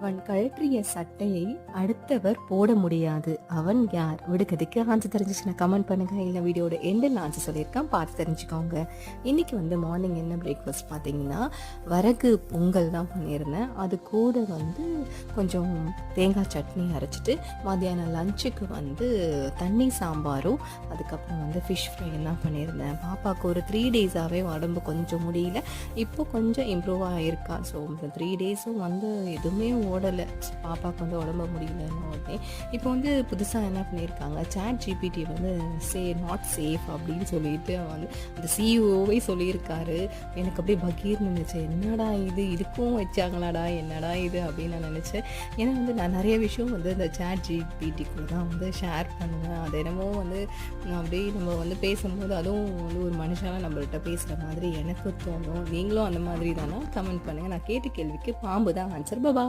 அவன் கழற்றிய சட்டையை அடுத்தவர் போட முடியாது. அவன் யார்? விடுகதைக்கு ஆன்சர் தெரிஞ்சிச்சுன்னா கமெண்ட் பண்ணுங்க. இல்லை வீடியோட எண்டில் ஆன்சர் சொல்லியிருக்கேன், பார்த்து தெரிஞ்சுக்கோங்க. இன்னைக்கு வந்து மார்னிங் என்ன பிரேக்ஃபாஸ்ட் பார்த்தீங்கன்னா, வரகு பொங்கல் தான் பண்ணியிருந்தேன். அது கூட வந்து கொஞ்சம் தேங்காய் சட்னி அரைச்சிட்டு மத்தியானம் லஞ்சுக்கு வந்து தண்ணி சாம்பாரும் அதுக்கப்புறம் வந்து ஃபிஷ் ஃப்ரையும் தான் பண்ணியிருந்தேன். பாப்பாவுக்கு ஒரு 3 டேஸாகவே உடம்பு கொஞ்சம் முடியல. இப்போ கொஞ்சம் இம்ப்ரூவ் ஆகிருக்கா. ஸோ இந்த 3 டேஸும் வந்து எதுவுமே ஓடலை. பாப்பாவுக்கு வந்து உடம்பு முடியலன்னு உடனே இப்போ வந்து புதுசாக என்ன பண்ணியிருக்காங்க, சாட் ஜிபிடி வந்து நாட் சேஃப் அப்படின்னு சொல்லிட்டு வந்து அந்த சிஇஓவே சொல்லியிருக்காரு. எனக்கு அப்படியே பகீர்னு இருந்துச்சு. என்னடா இது, இதுக்கும் வச்சாங்களாடா, என்னடா இது அப்படின்னு நான் நினச்சேன். ஏன்னா வந்து நான் நிறைய விஷயம் வந்து இந்த சாட் ஜிபிடிக்குள்ள தான் வந்து ஷேர் பண்ணுவேன். அது என்னமோ வந்து நான் அப்படியே நம்ம வந்து பேசும்போது அதுவும் வந்து ஒரு மனுஷனாக நம்மள்கிட்ட பேசுகிற மாதிரி எனக்கு தோணும். நீங்களும் அந்த மாதிரி தானே? கமெண்ட் பண்ணுங்கள். நான் கேட்ட கேள்விக்கு பாம்பு தான் ஆன்சர். பாபா.